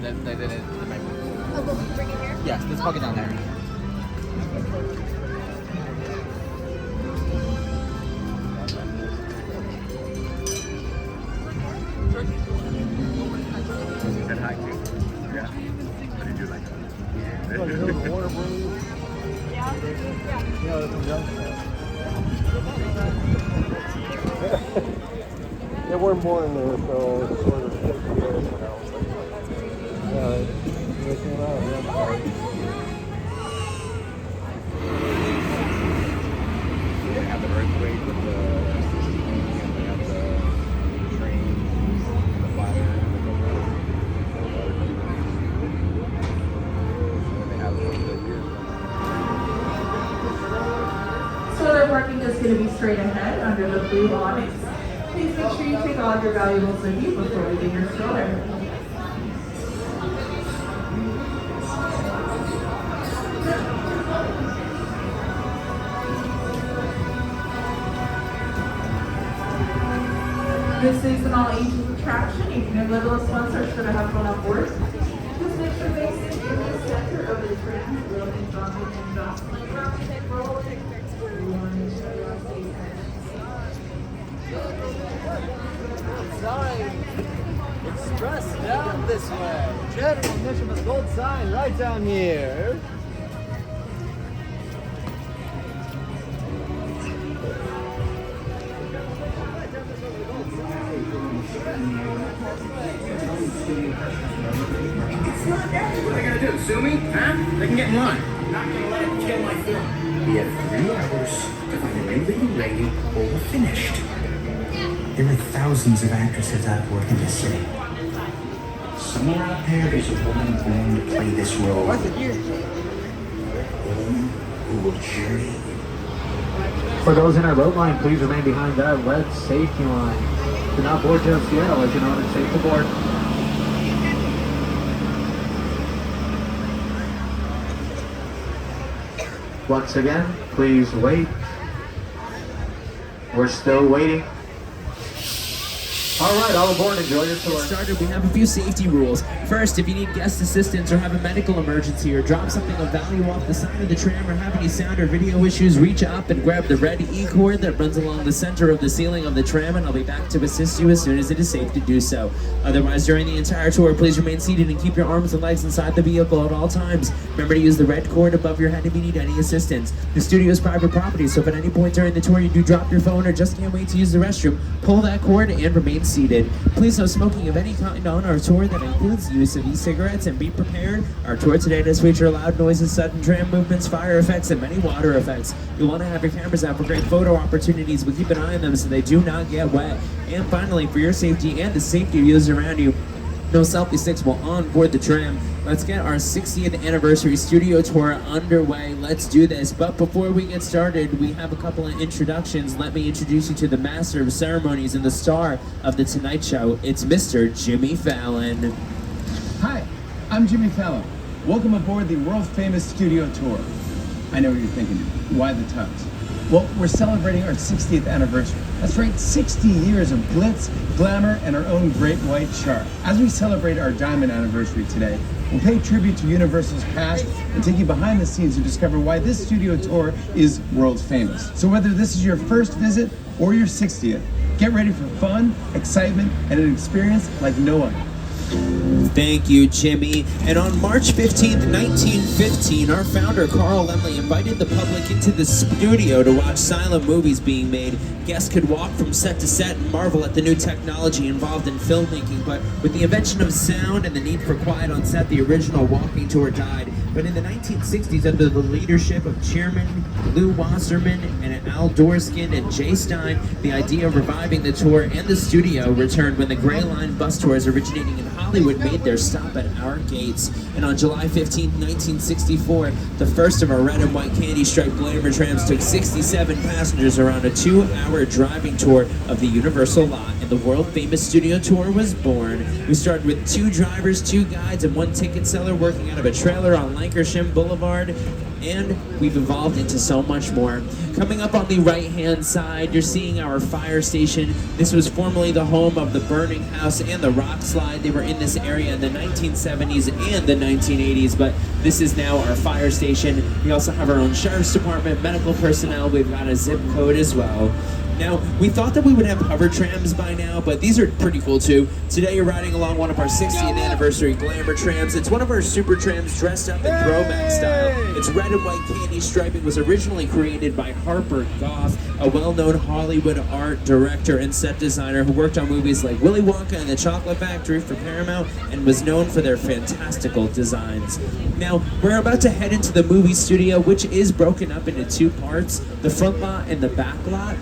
they did it. Oh, will we bring it here? Yes, let's plug it down there. Said hi too. Yeah. What did you like? There were more in there, so it's sort of shaky there, you know. They came out, They have the earthquake with the and they have the train, the fire, and they have the Solar parking is going to be straight ahead under the blue awnings. Please make sure you take all of your valuables with you before leaving your stroller. This is an all ages attraction. Even your littlest ones are sure to have fun on board. Just make sure they sit in the center of the train. Will be jumping and jostling, rocking and rolling. Sign. Express down this way. General Mischievous Gold sign right down here. It's not that. What are they gonna do? Sue me? Huh? They can get in line. I'm not gonna let them kill my film. We have 3 hours to find a new leading lady or we're finished. There are thousands of actresses out of work in this city. Somewhere out there, there's a woman born to play this role. What's it here? Woman who will journey. For those in our boat line, please remain behind that lead safety line. Do not board just yet. I'll let you know when it's safe to board. Once again, please wait. We're still waiting. All right, all aboard. Enjoy your tour. Started, we have a few safety rules. First, if you need guest assistance or have a medical emergency or drop something of value off the side of the tram or have any sound or video issues, reach up and grab the red E-cord that runs along the center of the ceiling of the tram, and I'll be back to assist you as soon as it is safe to do so. Otherwise, during the entire tour, please remain seated and keep your arms and legs inside the vehicle at all times. Remember to use the red cord above your head if you need any assistance. The studio is private property, so if at any point during the tour you do drop your phone or just can't wait to use the restroom, pull that cord and remain seated. Please no smoking of any kind on our tour. That includes the use of e-cigarettes, and be prepared. Our tour today does feature loud noises, sudden tram movements, fire effects, and many water effects. You'll want to have your cameras out for great photo opportunities, but keep an eye on them so they do not get wet. And finally, for your safety and the safety of those around you, no selfie sticks while on board the tram. Let's get our 60th anniversary studio tour underway. Let's do this. But before we get started, we have a couple of introductions. Let me introduce you to the master of ceremonies and the star of The Tonight Show. It's Mr. Jimmy Fallon. Hi, I'm Jimmy Fallon. Welcome aboard the world-famous studio tour. I know what you're thinking. Why the tux? Well, we're celebrating our 60th anniversary. That's right, 60 years of glitz, glamour, and our own great white shark. As we celebrate our diamond anniversary today, we'll pay tribute to Universal's past and take you behind the scenes to discover why this studio tour is world famous. So whether this is your first visit or your 60th, get ready for fun, excitement, and an experience like no other. Thank you, Jimmy. And on March 15th, 1915, our founder, Carl Laemmle, invited the public into the studio to watch silent movies being made. Guests could walk from set to set and marvel at the new technology involved in filmmaking, but with the invention of sound and the need for quiet on set, the original walking tour died. But in the 1960s, under the leadership of Chairman Lou Wasserman and Al Dorskin and Jay Stein, the idea of reviving the tour and the studio returned when the Gray Line bus tours originating in Hollywood made their stop at our gates. And on July 15, 1964, the first of our red and white candy-striped glamour trams took 67 passengers around a 2-hour driving tour of the Universal lot, and the world-famous studio tour was born. We started with 2 drivers, 2 guides, and 1 ticket seller working out of a trailer on Lancashire Boulevard and we've evolved into so much more. Coming up on the right-hand side, you're seeing our fire station. This was formerly the home of the Burning House and the Rock Slide. They were in this area in the 1970s and the 1980s, but this is now our fire station. We also have our own sheriff's department, medical personnel. We've got a zip code as well. Now, we thought that we would have hover trams by now, but these are pretty cool too. Today you're riding along one of our 60th anniversary glamour trams. It's one of our super trams dressed up in throwback style. Its red and white candy striping was originally created by Harper Goff, a well-known Hollywood art director and set designer who worked on movies like Willy Wonka and the Chocolate Factory for Paramount and was known for their fantastical designs. Now, we're about to head into the movie studio, which is broken up into two parts, the front lot and the back lot.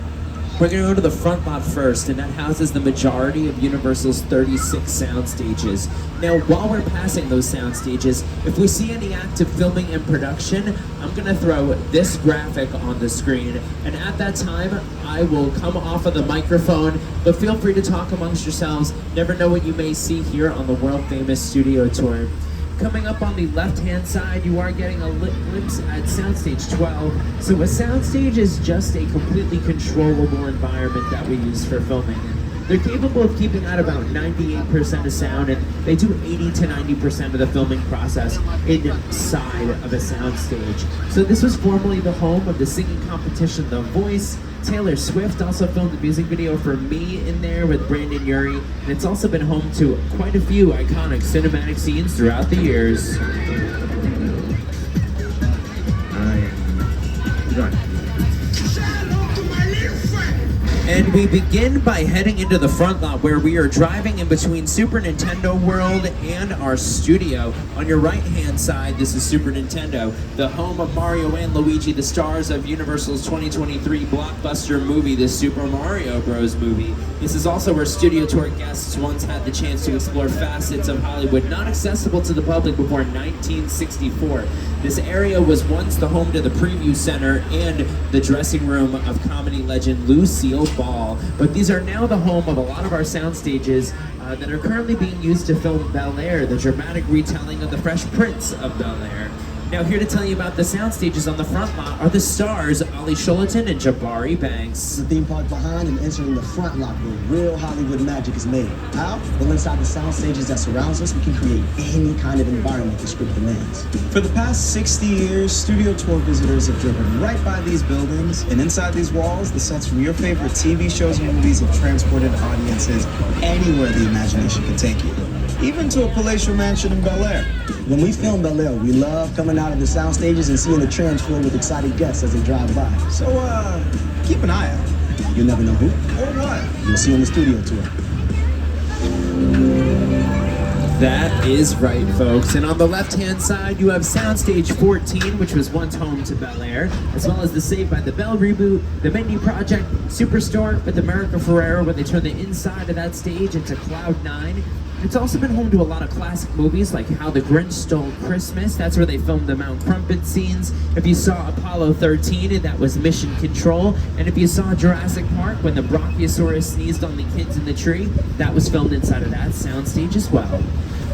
We're going to go to the front lot first, and that houses the majority of Universal's 36 sound stages. Now, while we're passing those sound stages, if we see any active filming and production, I'm going to throw this graphic on the screen, and at that time, I will come off of the microphone, but feel free to talk amongst yourselves. Never know what you may see here on the world-famous studio tour. Coming up on the left-hand side, you are getting a glimpse at Soundstage 12. So a soundstage is just a completely controllable environment that we use for filming. They're capable of keeping out about 98% of sound, and they do 80 to 90% of the filming process inside of a soundstage. So this was formerly the home of the singing competition The Voice. Taylor Swift also filmed a music video for Me in there with Brandon Urie, and it's also been home to quite a few iconic cinematic scenes throughout the years. And we begin by heading into the front lot where we are driving in between Super Nintendo World and our studio. On your right-hand side, this is Super Nintendo, the home of Mario and Luigi, the stars of Universal's 2023 blockbuster movie, the Super Mario Bros. Movie. This is also where studio tour guests once had the chance to explore facets of Hollywood not accessible to the public before 1964. This area was once the home to the Preview Center and the dressing room of comedy legend Lucille Ball. But these are now the home of a lot of our sound stages that are currently being used to film Bel Air, the dramatic retelling of the Fresh Prince of Bel Air. Now, here to tell you about the sound stages on the front lot are the stars, Ali Shulaton and Jabari Banks. The theme park behind and entering the front lot where real Hollywood magic is made. How? Well, inside the sound stages that surrounds us, we can create any kind of environment the script demands. For the past 60 years, studio tour visitors have driven right by these buildings, and inside these walls, the sets from your favorite TV shows and movies have transported audiences anywhere the imagination can take you. Even to a palatial mansion in Bel Air. When we film Bel Air, we love coming out of the sound stages and seeing the trams filled with excited guests as they drive by. So, keep an eye out. You'll never know who or what you'll see on the studio tour. That is right, folks. And on the left-hand side, you have Soundstage 14, which was once home to Bel Air, as well as the Saved by the Bell reboot, the Mindy Project, Superstore with America Ferrera, where they turned the inside of that stage into Cloud 9. It's also been home to a lot of classic movies like How the Grinch Stole Christmas. That's where they filmed the Mount Crumpet scenes. If you saw Apollo 13, that was Mission Control. And if you saw Jurassic Park, when the Brachiosaurus sneezed on the kids in the tree, that was filmed inside of that soundstage as well.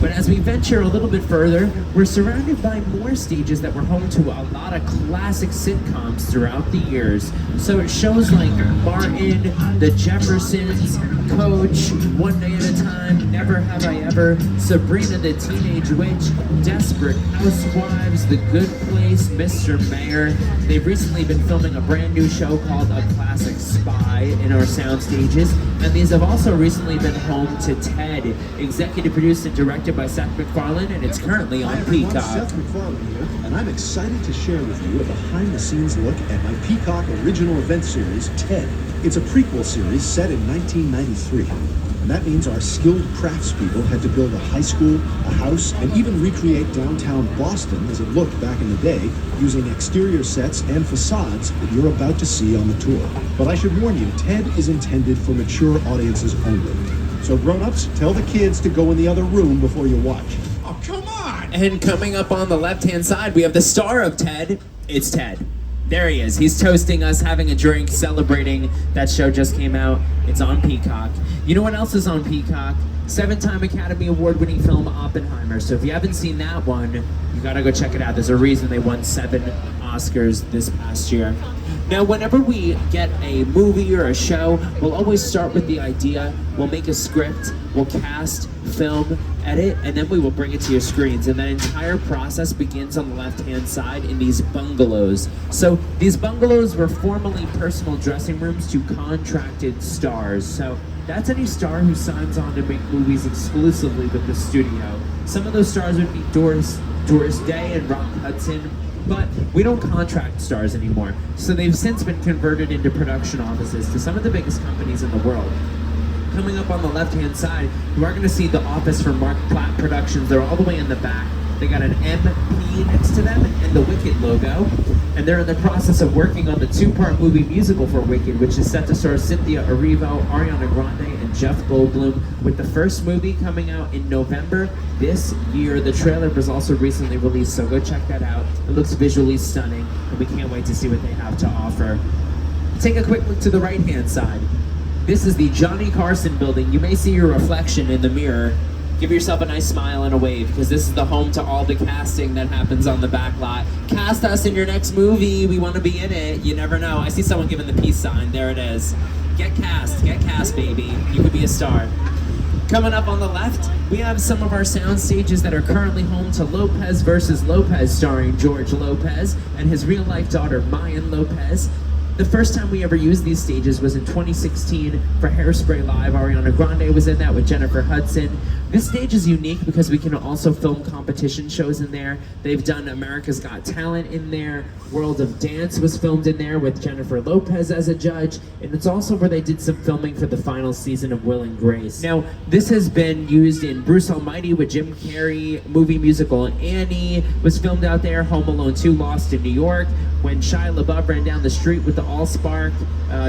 But as we venture a little bit further, we're surrounded by more stages that were home to a lot of classic sitcoms throughout the years. So it shows like Martin, The Jeffersons, Coach, One Day at a Time, Never Have I Ever, Sabrina the Teenage Witch, Desperate Housewives, The Good Place, Mr. Mayor. They've recently been filming a brand new show called A Classic Spy in our sound stages. And these have also recently been home to Ted, executive produced and directed by Seth MacFarlane, and it's currently on Peacock. Seth MacFarlane here, and I'm excited to share with you a behind-the-scenes look at my Peacock original event series, TED. It's a prequel series set in 1993. And that means our skilled craftspeople had to build a high school, a house, and even recreate downtown Boston as it looked back in the day using exterior sets and facades that you're about to see on the tour. But I should warn you, TED is intended for mature audiences only. So grown-ups, tell the kids to go in the other room before you watch. Oh, come on! And coming up on the left-hand side, we have the star of TED. It's Ted. There he is. He's toasting us, having a drink, celebrating that show just came out. It's on Peacock. You know what else is on Peacock? 7-time Academy Award-winning film Oppenheimer. So if you haven't seen that one, you gotta go check it out. There's a reason they won 7 Oscars this past year. Now, whenever we get a movie or a show, we'll always start with the idea, we'll make a script, we'll cast, film, edit, and then we will bring it to your screens. And that entire process begins on the left-hand side in these bungalows. So these bungalows were formerly personal dressing rooms to contracted stars. So that's any star who signs on to make movies exclusively with the studio. Some of those stars would be Doris Day and Rock Hudson, but we don't contract stars anymore. So they've since been converted into production offices to some of the biggest companies in the world. Coming up on the left-hand side, you are going to see the office for Mark Platt Productions. They're all the way in the back. They got an MP next to them and the Wicked logo. And they're in the process of working on the two-part movie musical for Wicked, which is set to star Cynthia Erivo, Ariana Grande, and Jeff Goldblum, with the first movie coming out in November this year. The trailer was also recently released, so go check that out. It looks visually stunning, and we can't wait to see what they have to offer. Take a quick look to the right-hand side. This is the Johnny Carson building. You may see your reflection in the mirror. Give yourself a nice smile and a wave, because this is the home to all the casting that happens on the back lot. Cast us in your next movie. We want to be in it. You never know. I see someone giving the peace sign. There it is. Get cast, baby. You could be a star. Coming up on the left, we have some of our sound stages that are currently home to Lopez vs. Lopez, starring George Lopez and his real-life daughter, Mayan Lopez. The first time we ever used these stages was in 2016 for Hairspray Live. Ariana Grande was in that with Jennifer Hudson. This stage is unique because we can also film competition shows in there. They've done America's Got Talent in there. World of Dance was filmed in there with Jennifer Lopez as a judge. And it's also where they did some filming for the final season of Will and Grace. Now, this has been used in Bruce Almighty with Jim Carrey, movie musical Annie was filmed out there. Home Alone 2, Lost in New York. When Shia LaBeouf ran down the street with the Allspark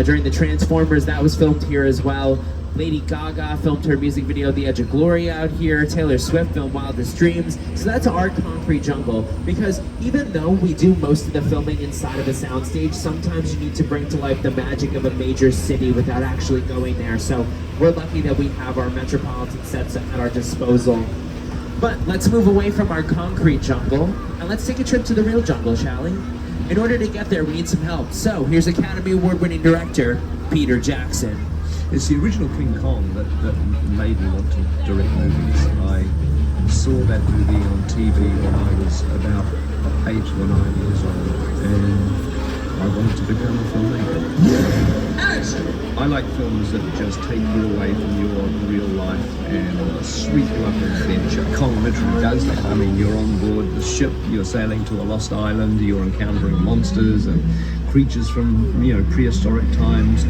during the Transformers, that was filmed here as well. Lady Gaga filmed her music video The Edge of Glory out here. Taylor Swift filmed Wildest Dreams. So that's our concrete jungle, because even though we do most of the filming inside of a soundstage, sometimes you need to bring to life the magic of a major city without actually going there. So we're lucky that we have our metropolitan sets at our disposal. But let's move away from our concrete jungle and let's take a trip to the real jungle, shall we? In order to get there, we need some help. So here's Academy Award-winning director Peter Jackson. It's the original King Kong that made me want to direct movies. I saw that movie on TV when I was about 8 or 9 years old, and I wanted to become a filmmaker. I like films that just take you away from your real life and sweep you up an adventure. Kong literally does that. I mean, you're on board the ship, you're sailing to a lost island, you're encountering monsters and creatures from, prehistoric times.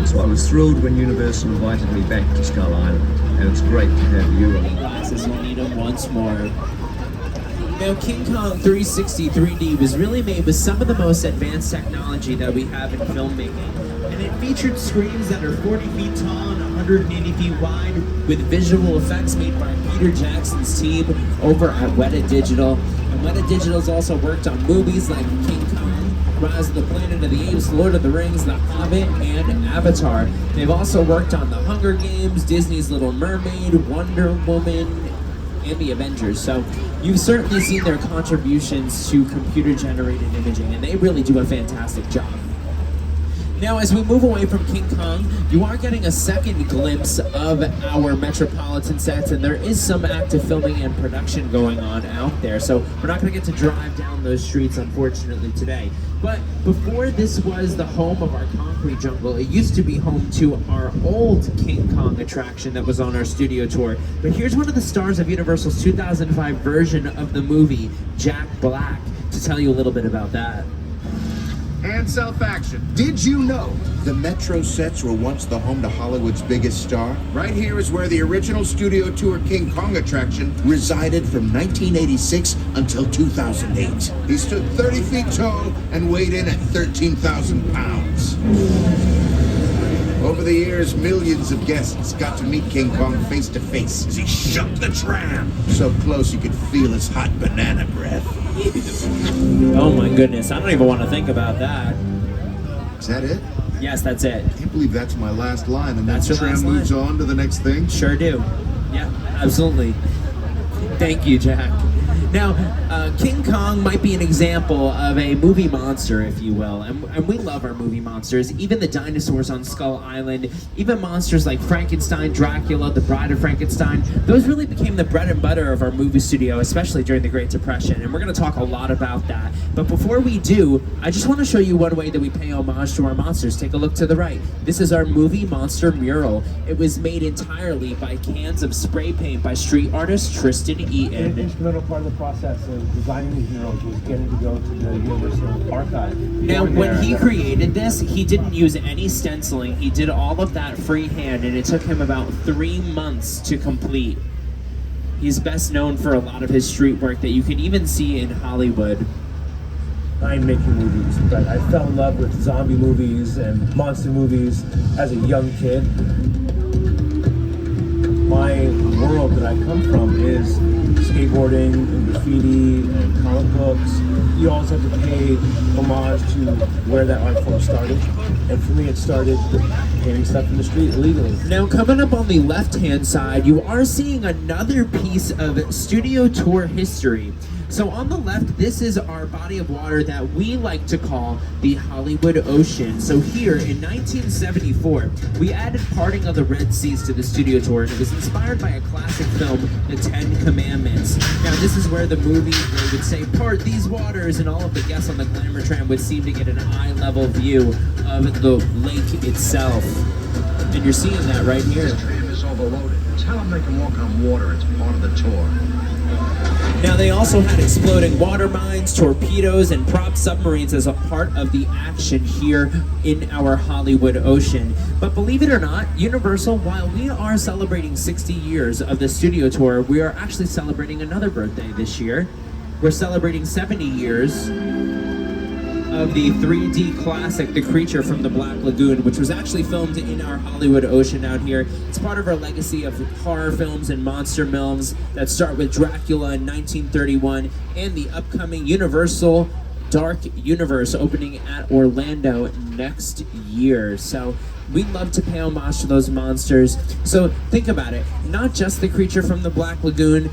So I was thrilled when Universal invited me back to Skull Island, and it's great to have you on. Glasses, we'll need them once more. Now, King Kong 360 3D was really made with some of the most advanced technology that we have in filmmaking. And it featured screens that are 40 feet tall and 180 feet wide, with visual effects made by Peter Jackson's team over at Weta Digital. And Weta Digital's also worked on movies like King Kong, Rise of the Planet of the Apes, Lord of the Rings, The Hobbit, and Avatar. They've also worked on The Hunger Games, Disney's Little Mermaid, Wonder Woman, and the Avengers. So you've certainly seen their contributions to computer-generated imaging, and they really do a fantastic job. Now, as we move away from King Kong, you are getting a second glimpse of our metropolitan sets, and there is some active filming and production going on out there. So we're not going to get to drive down those streets, unfortunately, today. But before this was the home of our concrete jungle, it used to be home to our old King Kong attraction that was on our studio tour. But here's one of the stars of Universal's 2005 version of the movie, Jack Black, to tell you a little bit about that. And self-action. Did you know the Metro sets were once the home to Hollywood's biggest star? Right here is where the original studio tour King Kong attraction resided from 1986 until 2008. He stood 30 feet tall and weighed in at 13,000 pounds. Over the years, millions of guests got to meet King Kong face to face as he shook the tram. So close you could feel his hot banana breath. Oh my goodness, I don't even want to think about that. Is that it? Yes, that's it. I can't believe that's my last line, and That's then your the tram last moves on to the next thing? Sure do. Yeah, absolutely. Thank you, Jack. Now, King Kong might be an example of a movie monster, if you will, and we love our movie monsters. Even the dinosaurs on Skull Island, even monsters like Frankenstein, Dracula, The Bride of Frankenstein, those really became the bread and butter of our movie studio, especially during the Great Depression, and we're going to talk a lot about that. But before we do, I just want to show you one way that we pay homage to our monsters. Take a look to the right. This is our movie monster mural. It was made entirely by cans of spray paint by street artist Tristan Eaton. An instrumental part of the process of designing these murals was getting to go to the Universal Archive. Now, when he created this, he didn't use any stenciling. He did all of that freehand, and it took him about 3 months to complete. He's best known for a lot of his street work that you can even see in Hollywood. I'm making movies, but I fell in love with zombie movies and monster movies as a young kid. My world that I come from is skateboarding and graffiti and comic books. You always have to pay homage to where that art form started. And for me, it started with painting stuff in the street illegally. Now, coming up on the left-hand side, you are seeing another piece of studio tour history. So on the left, this is our body of water that we like to call the Hollywood Ocean. So here in 1974, we added Parting of the Red Seas to the studio tour, and it was inspired by a classic film, The Ten Commandments. Now this is where the movie would say, "Part these waters," and all of the guests on the Glamour Tram would seem to get an eye-level view of the lake itself. And you're seeing that right here. This tram is overloaded. Tell them they can walk on water. It's part of the tour. Now they also had exploding water mines, torpedoes, and prop submarines as a part of the action here in our Hollywood Ocean. But believe it or not, Universal, while we are celebrating 60 years of the studio tour, we are actually celebrating another birthday this year. We're celebrating 70 years of the 3D classic, The Creature from the Black Lagoon, which was actually filmed in our Hollywood Ocean out here. It's part of our legacy of horror films and monster films that start with Dracula in 1931 and the upcoming Universal Dark Universe opening at Orlando next year. So we love to pay homage to those monsters. So think about it, not just The Creature from the Black Lagoon,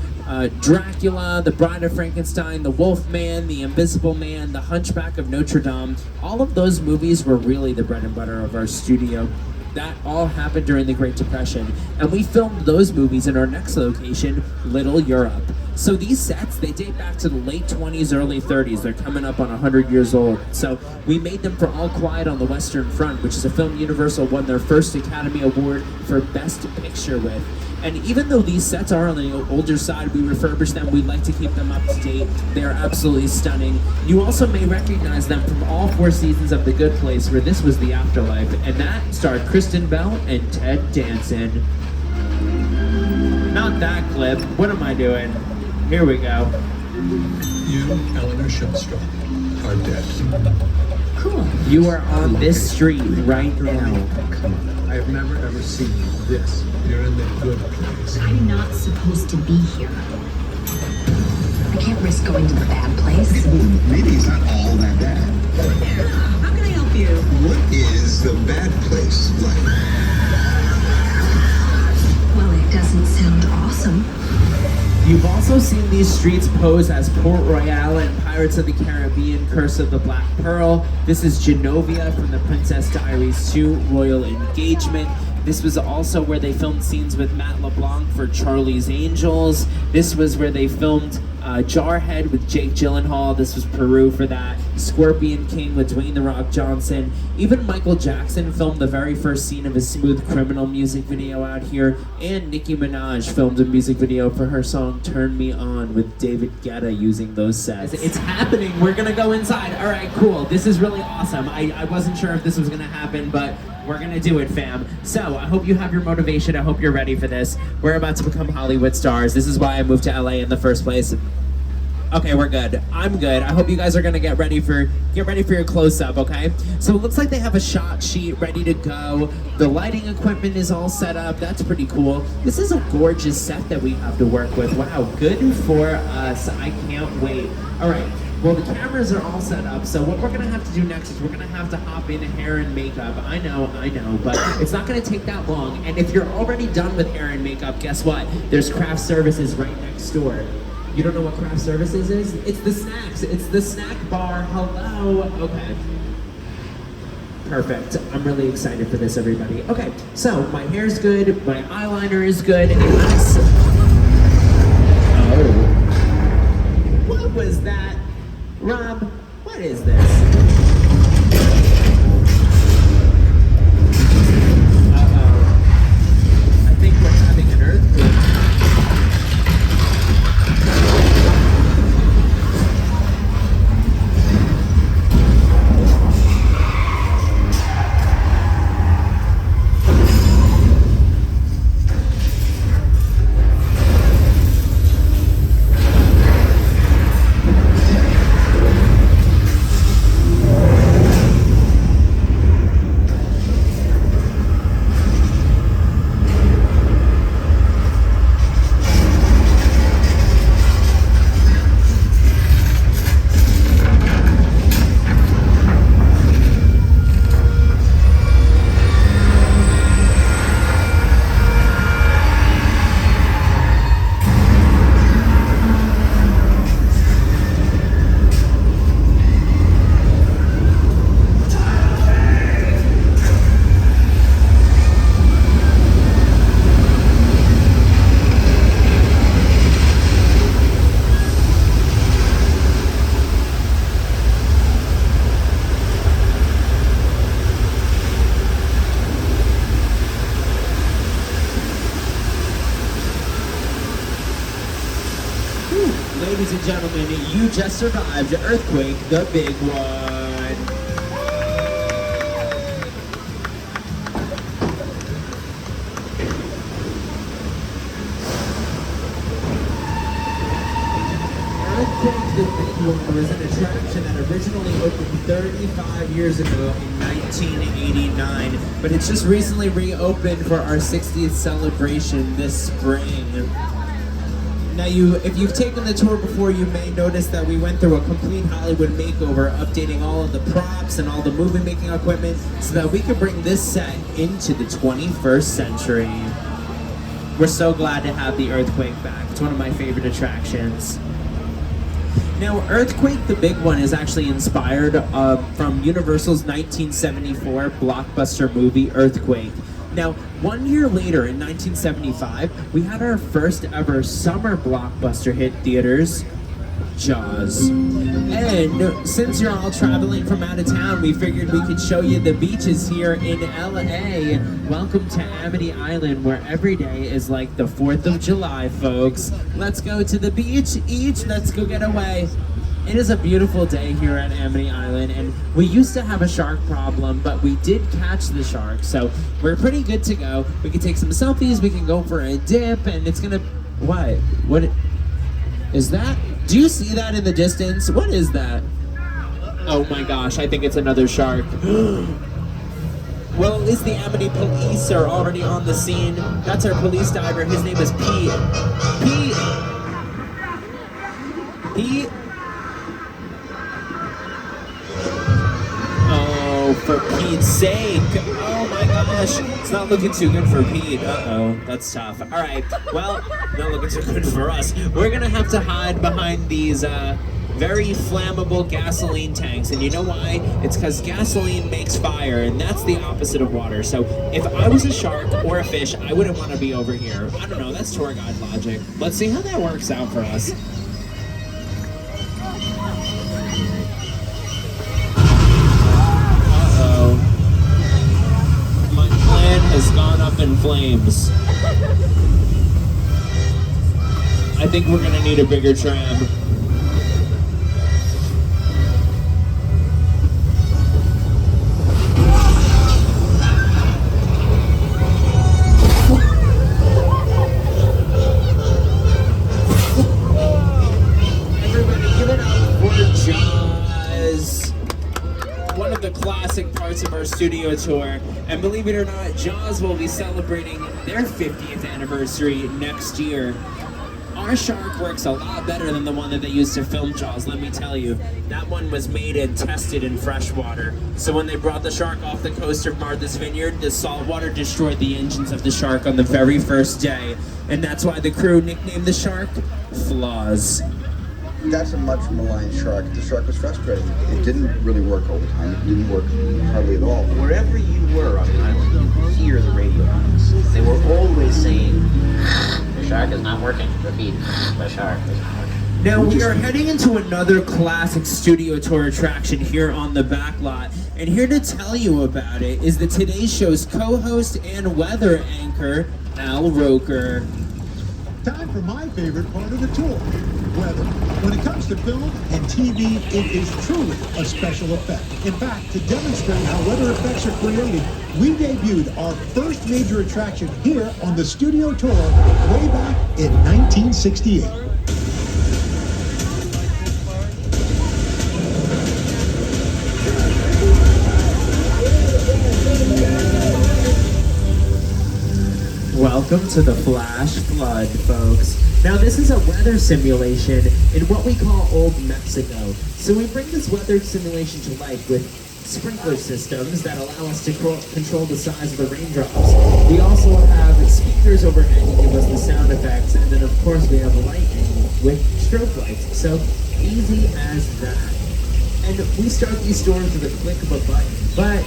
Dracula, The Bride of Frankenstein, The Wolf Man, The Invisible Man, The Hunchback of Notre Dame. All of those movies were really the bread and butter of our studio. That all happened during the Great Depression, and we filmed those movies in our next location, Little Europe. So these sets, they date back to the late 20s, early 30s. They're coming up on 100 years old. So we made them for All Quiet on the Western Front, which is a film Universal won their first Academy Award for Best Picture with. And even though these sets are on the older side, we refurbish them, we like to keep them up to date. They are absolutely stunning. You also may recognize them from all 4 seasons of The Good Place, where this was the afterlife, and that starred Kristen Bell and Ted Danson. Not that clip, what am I doing? Here we go. You, Eleanor Shellstrom, are dead. Cool. You are on this street right now. Come on. I have never ever seen this. You're in the good place. I'm not supposed to be here. I can't risk going to the bad place. Maybe it's not all that bad. How can I help you? What is the bad place like? Well, it doesn't sound awesome. You've also seen these streets pose as Port Royale and Pirates of the Caribbean, Curse of the Black Pearl. This is Genovia from The Princess Diaries 2, Royal Engagement. This was also where they filmed scenes with Matt LeBlanc for Charlie's Angels. This was where they filmed Jarhead with Jake Gyllenhaal. This was Peru for that. Scorpion King with Dwayne The Rock Johnson. Even Michael Jackson filmed the very first scene of his Smooth Criminal music video out here. And Nicki Minaj filmed a music video for her song Turn Me On with David Guetta using those sets. It's happening. We're gonna go inside. All right, cool. This is really awesome. I wasn't sure if this was gonna happen, but we're gonna do it, fam. So I hope you have your motivation. I hope you're ready for this. We're about to become Hollywood stars. This is why I moved to LA in the first place. Okay, we're good. I'm good. I hope you guys are gonna get ready for your close-up, okay? So it looks like they have a shot sheet ready to go. The lighting equipment is all set up. That's pretty cool. This is a gorgeous set that we have to work with. Wow, good for us. I can't wait. All right. Well, the cameras are all set up, so what we're gonna have to do next is we're gonna have to hop in hair and makeup. I know, but it's not gonna take that long. And if you're already done with hair and makeup, guess what? There's craft services right next door. You don't know what craft services is? It's the snacks. It's the snack bar. Hello. Okay. Perfect. I'm really excited for this, everybody. Okay, so my hair's good, my eyeliner is good, and let's... Oh. What was that? Rob, what is this? Uh-oh. I think we're having an earthquake. Ladies and gentlemen, you just survived Earthquake, the big one. Earthquake, the big one was an attraction that originally opened 35 years ago in 1989, but it's just recently reopened for our 60th celebration this spring. Now, if you've taken the tour before, you may notice that we went through a complete Hollywood makeover, updating all of the props and all the movie-making equipment so that we could bring this set into the 21st century. We're so glad to have the Earthquake back. It's one of my favorite attractions. Now, Earthquake, the big one, is actually inspired from Universal's 1974 blockbuster movie, Earthquake. Now, 1 year later, in 1975, we had our first ever summer blockbuster hit theaters, Jaws. And since you're all traveling from out of town, we figured we could show you the beaches here in LA. Welcome to Amity Island, where every day is like the 4th of July, folks. Let's go to the beach, let's go get away. It is a beautiful day here at Amity Island, and we used to have a shark problem, but we did catch the shark, so we're pretty good to go. We can take some selfies, we can go for a dip, and it's gonna... What? What is that? Do you see that in the distance? What is that? Oh my gosh, I think it's another shark. Well, at least the Amity police are already on the scene. That's our police diver. His name is Pete. Pete? Oh, for Pete's sake. Oh my gosh. It's not looking too good for Pete. Uh-oh, that's tough. All right, well, not looking too good for us. We're gonna have to hide behind these very flammable gasoline tanks. And you know why? It's because gasoline makes fire, and that's the opposite of water. So if I was a shark or a fish, I wouldn't want to be over here. I don't know, that's tour guide logic. Let's see how that works out for us. Has gone up in flames. I think we're gonna need a bigger tram. Everybody give it up for Jaws. One of the classic parts of our studio tour. And believe it or not, Jaws will be celebrating their 50th anniversary next year. our shark works a lot better than the one that they used to film Jaws, let me tell you. That one was made and tested in fresh water. So when they brought the shark off the coast of Martha's Vineyard, the salt water destroyed the engines of the shark on the very first day. And that's why the crew nicknamed the shark Flaws. That's a much maligned shark. The shark was frustrated. It didn't really work all the time. It didn't work hardly at all. Wherever you were on the island, you could hear the radio lines. They were always saying, the shark is not working. Repeat, the shark is not working. Now we are heading into another classic studio tour attraction here on the back lot. And here to tell you about it is the Today Show's co-host and weather anchor, Al Roker. Time for my favorite part of the tour, weather. When it comes to film and TV, it is truly a special effect. In fact, to demonstrate how weather effects are created, we debuted our first major attraction here on the studio tour way back in 1968. Welcome to the Flash Flood, folks. Now this is a weather simulation in what we call Old Mexico. So we bring this weather simulation to life with sprinkler systems that allow us to control the size of the raindrops. We also have speakers overhead to give us the sound effects, and then of course we have lightning with strobe lights. So easy as that. And we start these storms with a click of a button, but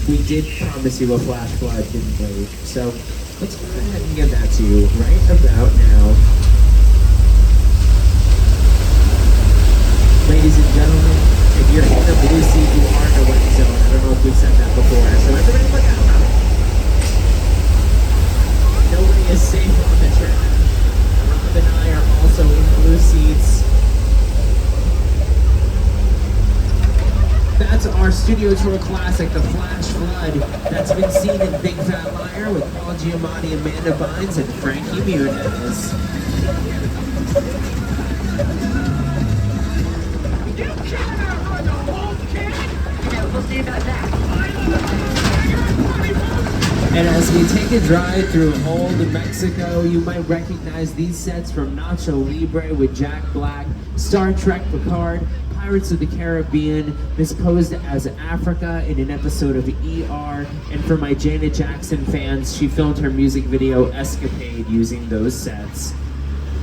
we did promise you a flash flood, didn't we? So let's go ahead and give that to you right about now. Ladies and gentlemen, if you're in the blue seat, you are in the wet zone. I don't know if we said that before, so everybody look out. Nobody is safe on the track. Rob and I are also in blue seats. That's our studio tour classic, The Flash Flood. That's been seen in Big Fat Liar with Paul Giamatti, Amanda Bynes, and Frankie Muniz. And as we take a drive through Old Mexico, you might recognize these sets from Nacho Libre with Jack Black, Star Trek Picard, Pirates of the Caribbean, misposed as Africa in an episode of ER, and for my Janet Jackson fans, she filmed her music video Escapade using those sets.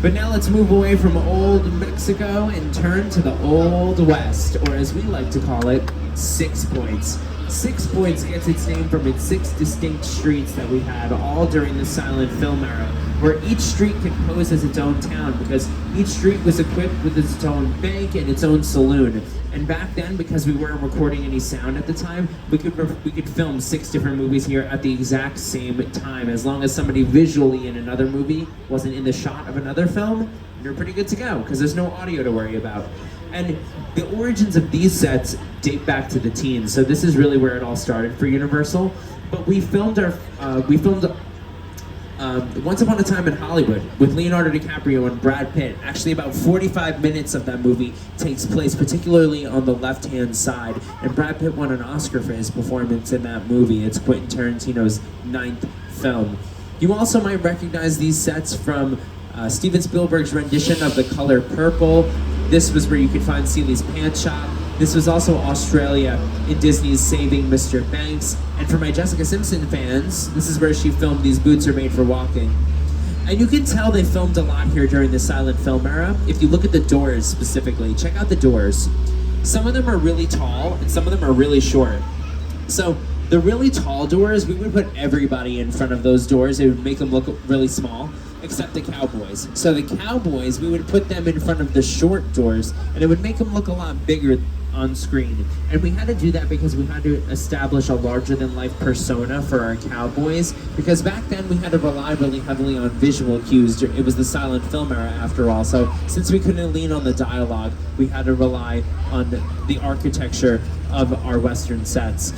But now let's move away from Old Mexico and turn to the Old West, or as we like to call it, 6 Points. 6 Points gets its name from its 6 distinct streets that we had all during the silent film era, where each street could pose as its own town because each street was equipped with its own bank and its own saloon. And back then, because we weren't recording any sound at the time, we could film 6 different movies here at the exact same time. As long as somebody visually in another movie wasn't in the shot of another film, you're pretty good to go because there's no audio to worry about. And the origins of these sets date back to the teens, so this is really where it all started for Universal. But we filmed Once Upon a Time in Hollywood with Leonardo DiCaprio and Brad Pitt. Actually, about 45 minutes of that movie takes place particularly on the left-hand side, and Brad Pitt won an Oscar for his performance in that movie. It's Quentin Tarantino's 9th film. You also might recognize these sets from Steven Spielberg's rendition of The Color Purple. This was where you could find Ceely's Pants Shop. This was also Australia in Disney's Saving Mr. Banks. And for my Jessica Simpson fans, this is where she filmed These Boots Are Made for Walking. And you can tell they filmed a lot here during the silent film era. If you look at the doors specifically, check out the doors. Some of them are really tall and some of them are really short. So the really tall doors, we would put everybody in front of those doors. It would make them look really small, except the cowboys. So the cowboys, we would put them in front of the short doors, and it would make them look a lot bigger on screen. And we had to do that because we had to establish a larger-than-life persona for our cowboys, because back then we had to rely really heavily on visual cues. It was the silent film era after all, so since we couldn't lean on the dialogue, we had to rely on the architecture of our Western sets.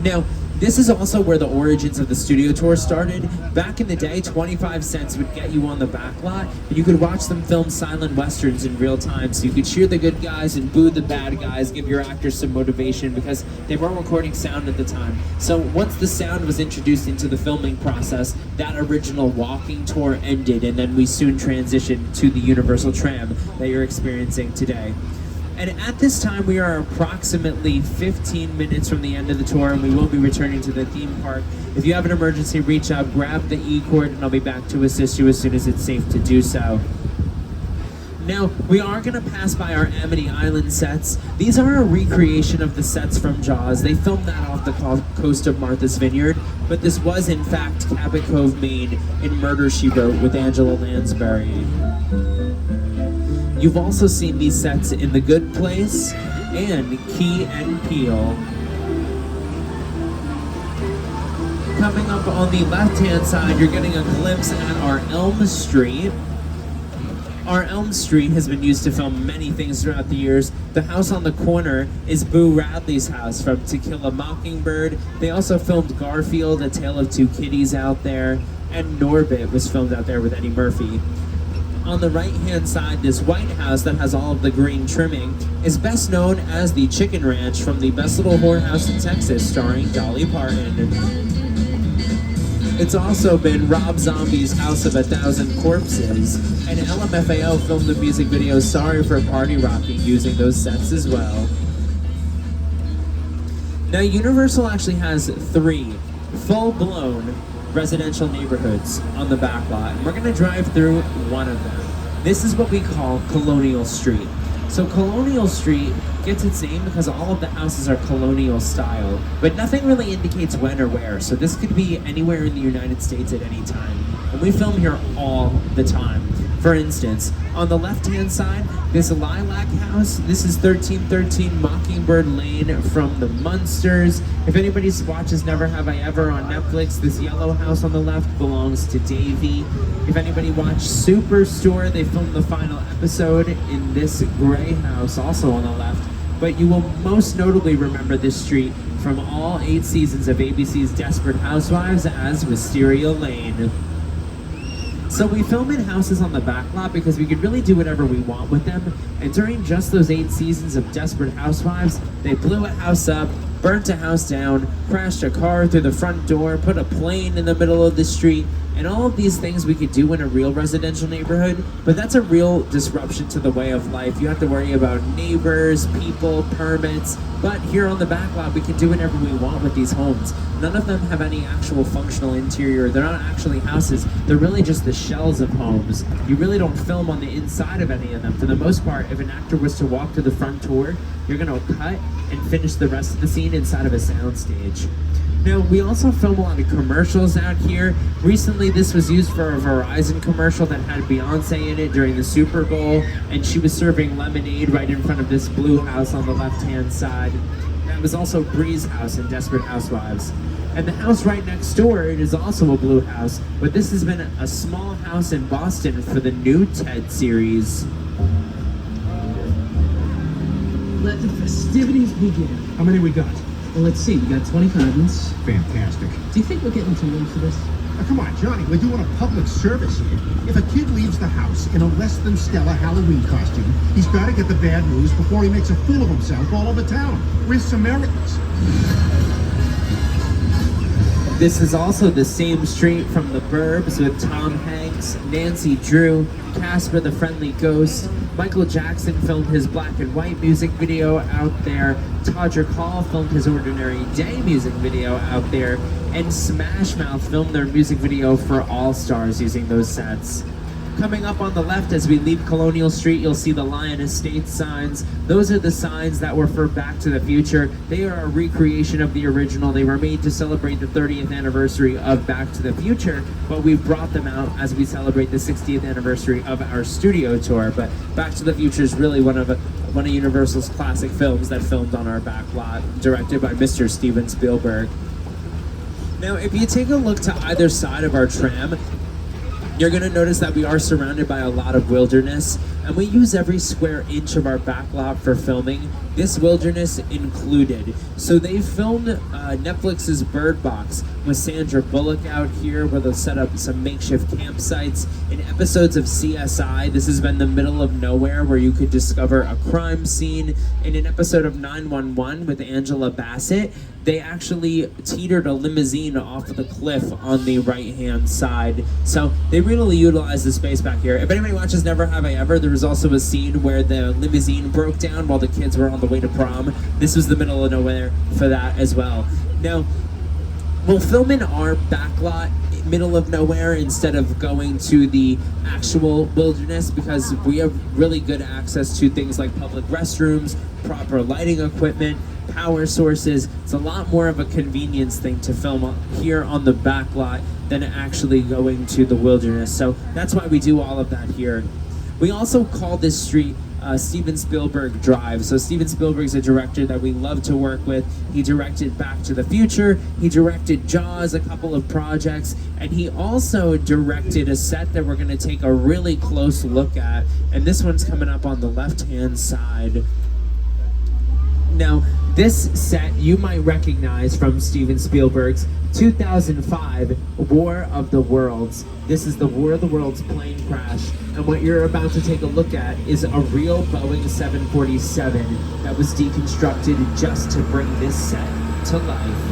Now, This is also where the origins of the studio tour started. Back in the day, 25 cents would get you on the back lot, and you could watch them film silent westerns in real time. So you could cheer the good guys and boo the bad guys, give your actors some motivation because they weren't recording sound at the time. So once the sound was introduced into the filming process, that original walking tour ended, and then we soon transitioned to the Universal Tram that you're experiencing today. And at this time, we are approximately 15 minutes from the end of the tour, and we will be returning to the theme park. If you have an emergency, reach out, grab the E-cord, and I'll be back to assist you as soon as it's safe to do so. Now, we are going to pass by our Amity Island sets. These are a recreation of the sets from Jaws. They filmed that off the coast of Martha's Vineyard, but this was, in fact, Cabot Cove, Maine, in Murder, She Wrote with Angela Lansbury. You've also seen these sets in The Good Place and Key and Peele. Coming up on the left-hand side, you're getting a glimpse at our Elm Street. Our Elm Street has been used to film many things throughout the years. The house on the corner is Boo Radley's house from To Kill a Mockingbird. They also filmed Garfield, A Tale of Two Kitties out there, and Norbit was filmed out there with Eddie Murphy. On the right-hand side, this White House that has all of the green trimming is best known as the Chicken Ranch from the Best Little Whorehouse in Texas, starring Dolly Parton. It's also been Rob Zombie's House of a Thousand Corpses, and LMFAO filmed the music video Sorry for Party Rocking using those sets as well. Now, Universal actually has 3 full-blown residential neighborhoods on the back lot, and we're going to drive through one of them. This is what we call Colonial Street. So Colonial Street gets its name because all of the houses are colonial style, but nothing really indicates when or where, so this could be anywhere in the United States at any time. And we film here all the time. For instance, on the left-hand side, this Lilac House, this is 1313 Mockingbird Lane from the Munsters. If anybody watches Never Have I Ever on Netflix, this yellow house on the left belongs to Davy. If anybody watched Superstore, they filmed the final episode in this gray house, also on the left. But you will most notably remember this street from all 8 seasons of ABC's Desperate Housewives as Wisteria Lane. So we film in houses on the back lot because we could really do whatever we want with them. And during just those 8 seasons of Desperate Housewives, they blew a house up, burnt a house down, crashed a car through the front door, put a plane in the middle of the street, and all of these things we could do in a real residential neighborhood, but that's a real disruption to the way of life. You have to worry about neighbors, people, permits, but here on the back lot we can do whatever we want with these homes. None of them have any actual functional interior. They're not actually houses. They're really just the shells of homes. You really don't film on the inside of any of them. For the most part, if an actor was to walk to the front door, you're going to cut and finish the rest of the scene inside of a soundstage. Now, we also film a lot of commercials out here. Recently, this was used for a Verizon commercial that had Beyonce in it during the Super Bowl, and she was serving lemonade right in front of this blue house on the left-hand side. That was also Bree's house in Desperate Housewives. And the house right next door, it is also a blue house, but this has been a small house in Boston for the new Ted series. Let the festivities begin. How many we got? Well, let's see. We got 20 condiments. Fantastic. Do you think we're getting too late for this? Now, come on, Johnny, we're doing a public service here. If a kid leaves the house in a less than stellar Halloween costume, he's got to get the bad news before he makes a fool of himself all over town. We're Samaritans. This is also the same street from The Burbs with Tom Hanks, Nancy Drew, Casper the Friendly Ghost. Michael Jackson filmed his black and white music video out there. Todrick Hall filmed his Ordinary Day music video out there. And Smash Mouth filmed their music video for All Stars using those sets. Coming up on the left as we leave Colonial Street, you'll see the Lion Estates signs. Those are the signs that were for Back to the Future. They are a recreation of the original. They were made to celebrate the 30th anniversary of Back to the Future, but we've brought them out as we celebrate the 60th anniversary of our studio tour. But Back to the Future is really one of Universal's classic films that filmed on our back lot, directed by Mr. Steven Spielberg. Now, if you take a look to either side of our tram, You're going to notice that we are surrounded by a lot of wilderness, and we use every square inch of our backlot for filming, this wilderness included. So they filmed Netflix's Bird Box with Sandra Bullock out here, where they'll set up some makeshift campsites. In episodes of CSI, this has been the middle of nowhere where you could discover a crime scene. In an episode of 911 with Angela Bassett, they actually teetered a limousine off of the cliff on the right-hand side. So they really utilize the space back here. If anybody watches Never Have I Ever, there was also a scene where the limousine broke down while the kids were on the way to prom. This was the middle of nowhere for that as well. Now, we'll film in our backlot, middle of nowhere, instead of going to the actual wilderness, because we have really good access to things like public restrooms, proper lighting equipment, power sources. It's a lot more of a convenience thing to film here on the backlot than actually going to the wilderness. So that's why we do all of that here. We also call this street Steven Spielberg Drive. So Steven Spielberg's a director that we love to work with. He directed Back to the Future, he directed Jaws, a couple of projects, and he also directed a set that we're going to take a really close look at, and this one's coming up on the left-hand side. Now, this set you might recognize from Steven Spielberg's 2005 War of the Worlds. This is the War of the Worlds plane crash, and what you're about to take a look at is a real Boeing 747 that was deconstructed just to bring this set to life.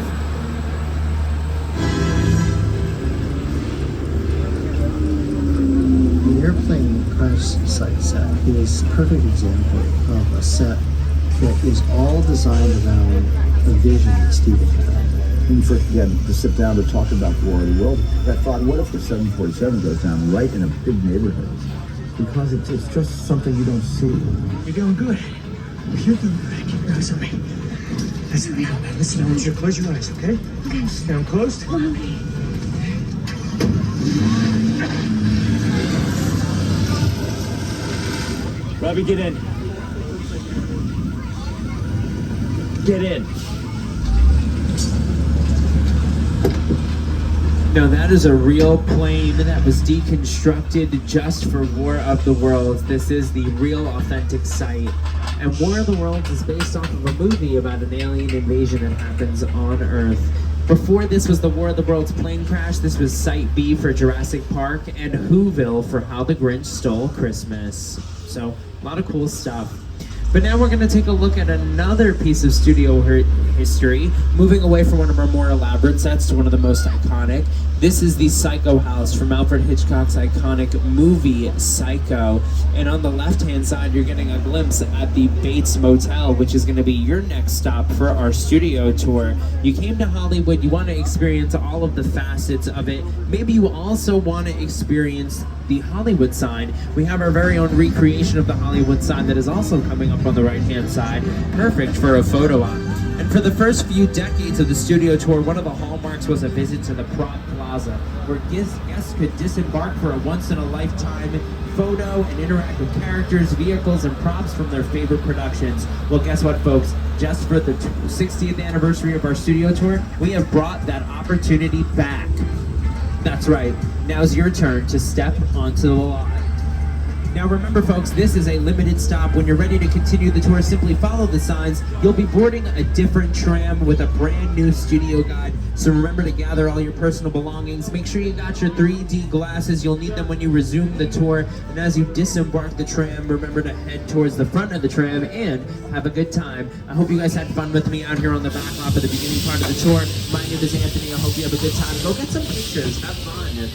The airplane crash site set is a perfect example of a set that is all designed around the vision that Steven had. When we first began to sit down to talk about War of the World, I thought, what if the 747 goes down right in a big neighborhood? Because it's just something you don't see. You're doing good. You're doing good. Keep your eyes on me. Listen, amigo, man. Listen, I want you to close your eyes, okay? Okay. Stay on closed. Okay. Robbie, get in. Get in. Now that is a real plane that was deconstructed just for War of the Worlds. This is the real authentic site. And War of the Worlds is based off of a movie about an alien invasion that happens on Earth. Before this was the War of the Worlds plane crash, this was Site B for Jurassic Park and Whoville for How the Grinch Stole Christmas. So, a lot of cool stuff. But now we're going to take a look at another piece of studio history, moving away from one of our more elaborate sets to one of the most iconic. This is the Psycho House from Alfred Hitchcock's iconic movie Psycho. And on the left-hand side, you're getting a glimpse at the Bates Motel, which is going to be your next stop for our studio tour. You came to Hollywood, you want to experience all of the facets of it. Maybe you also want to experience the Hollywood sign. We have our very own recreation of the Hollywood sign that is also coming up on the right-hand side. Perfect for a photo op. And for the first few decades of the studio tour, one of the hallmarks was a visit to the Prop Plaza, where guests could disembark for a once-in-a-lifetime photo and interact with characters, vehicles, and props from their favorite productions. Well, guess what, folks? Just for the 60th anniversary of our studio tour, we have brought that opportunity back. That's right. Now's your turn to step onto the lot. Now remember, folks, this is a limited stop. When you're ready to continue the tour, simply follow the signs. You'll be boarding a different tram with a brand new studio guide. So remember to gather all your personal belongings. Make sure you got your 3D glasses. You'll need them when you resume the tour. And as you disembark the tram, remember to head towards the front of the tram and have a good time. I hope you guys had fun with me out here on the back lot at the beginning part of the tour. My name is Anthony. I hope you have a good time. Go get some pictures. Have fun.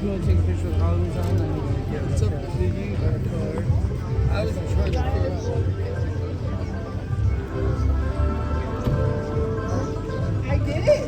You want to take a picture with Hollywood on? Yeah, what's up? TV or color? I was trying to figure out. I did it!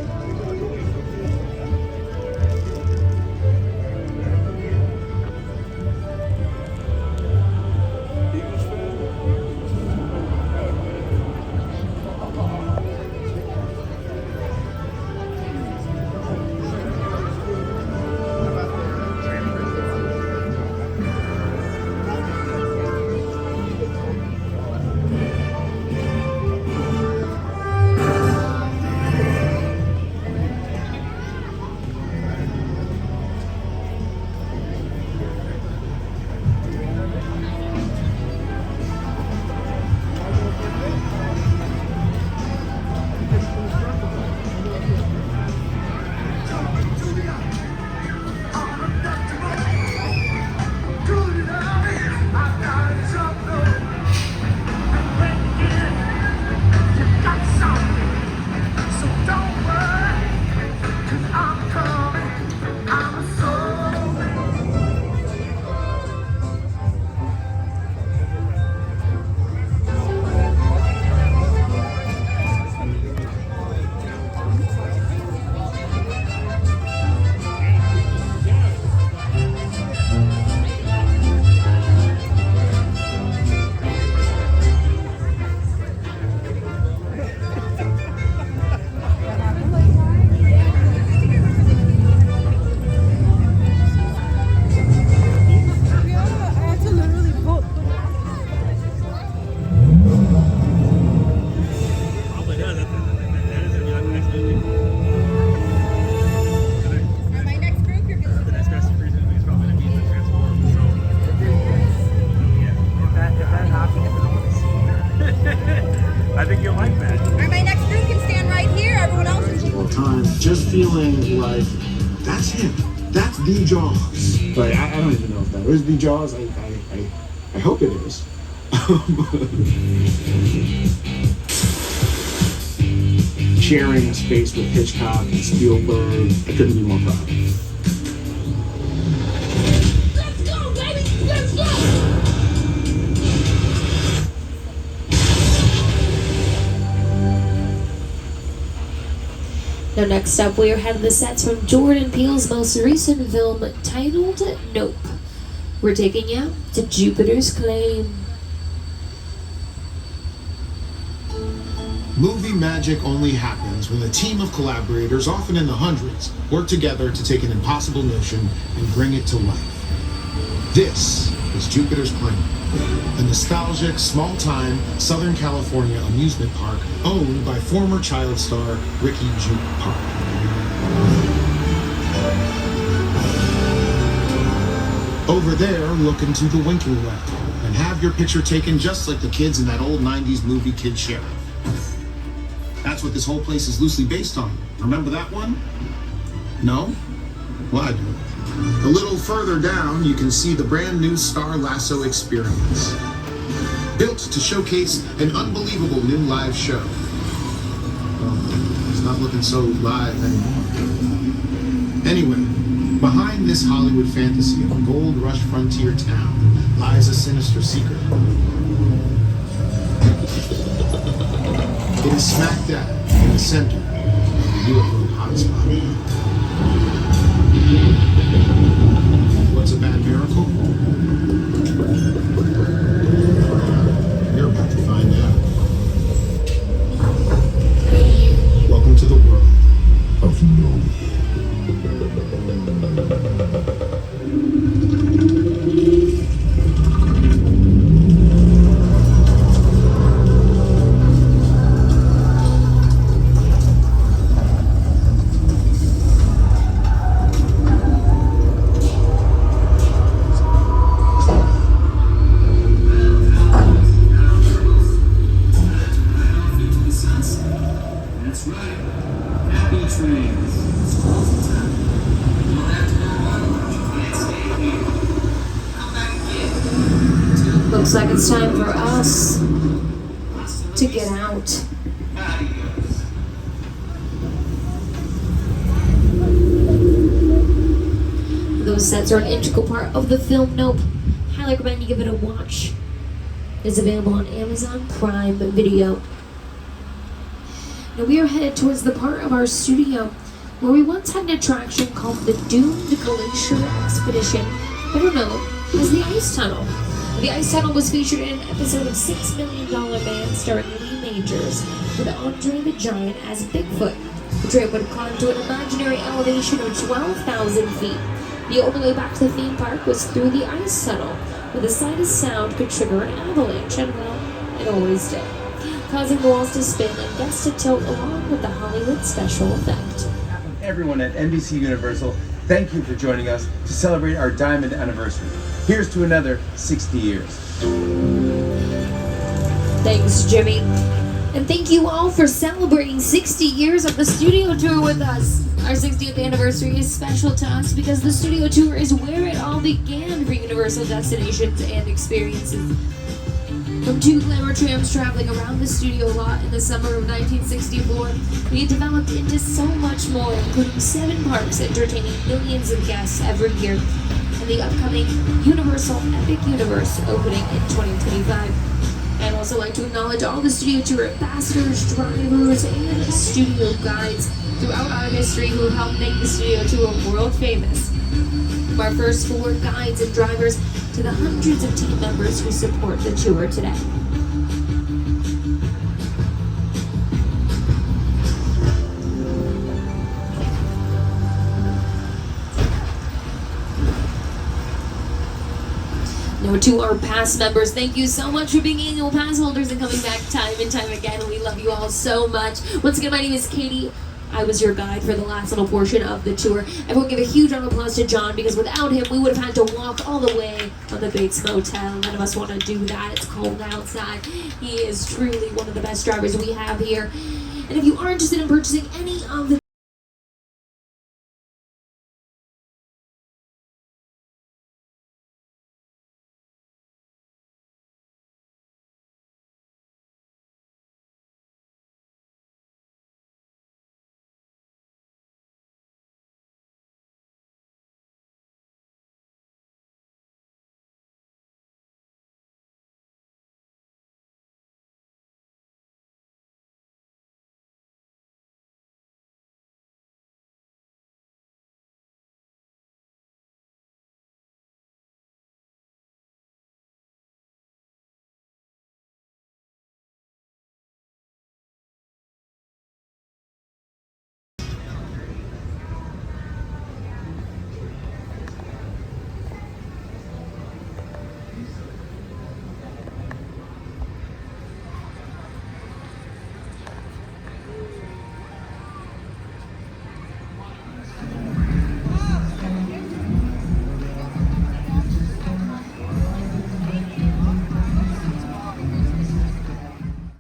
I think you'll like that. All right, my next group can stand right here. Everyone else is Time, just feeling like that's him. That's the Jaws. But I don't even know if that is the Jaws. I hope it is. Sharing a space with Hitchcock and Spielberg, I couldn't be more proud. Let's go, baby! Let's go! Now next up, we are headed to the sets from Jordan Peele's most recent film titled Nope. We're taking you to Jupiter's Claim. Movie magic only happens when a team of collaborators, often in the hundreds, work together to take an impossible notion and bring it to life. This is Jupiter's Claim, a nostalgic, small-time Southern California amusement park owned by former child star Ricky Juke Park. Over there, look into the Winking Well and have your picture taken just like the kids in that old 90s movie Kid Sheriff. That's what this whole place is loosely based on. Remember that one? No? Well, I do. A little further down, you can see the brand new Star Lasso experience. Built to showcase an unbelievable new live show. Well, it's not looking so live anymore. Anyway, behind this Hollywood fantasy of a gold rush frontier town lies a sinister secret. It is smack dab in the center of the UFO hotspot. What's a bad miracle? You're about to find out. Welcome to the world of no. Looks like it's time for us to get out. those sets are an integral part of the film Nope. Highly recommend you give it a watch. It's available on Amazon Prime Video. Now we are headed towards the part of our studio where we once had an attraction called the Doomed Glacier Expedition, better known as the Ice Tunnel. The Ice Tunnel was featured in an episode of $6 Million Man starring Lee Majors with Andre the Giant as Bigfoot. The train would climb to an imaginary elevation of 12,000 feet. The only way back to the theme park was through the Ice Tunnel, where the slightest sound could trigger an avalanche, and well, it always did, causing the walls to spin and guests to tilt along with the Hollywood special effect. Everyone at NBC Universal, thank you for joining us to celebrate our diamond anniversary. Here's to another 60 years. Thanks, Jimmy. And thank you all for celebrating 60 years of the studio tour with us. Our 60th anniversary is special to us because the studio tour is where it all began for Universal destinations and experiences. From 2 glamour trams traveling around the studio lot in the summer of 1964, we developed into so much more, including 7 parks entertaining millions of guests every year, and the upcoming Universal Epic Universe opening in 2025. I'd also like to acknowledge all the studio tour ambassadors, drivers, and studio guides throughout our history who helped make the studio tour world famous. From our first 4 guides and drivers to the hundreds of team members who support the tour today. Now to our past members, thank you so much for being annual pass holders and coming back time and time again. We love you all so much. Once again, my name is Katie. I was your guide for the last little portion of the tour. Everyone give a huge round of applause to John, because without him, we would have had to walk all the way on the Bates Motel. None of us want to do that. It's cold outside. He is truly one of the best drivers we have here. And if you are interested in purchasing any of the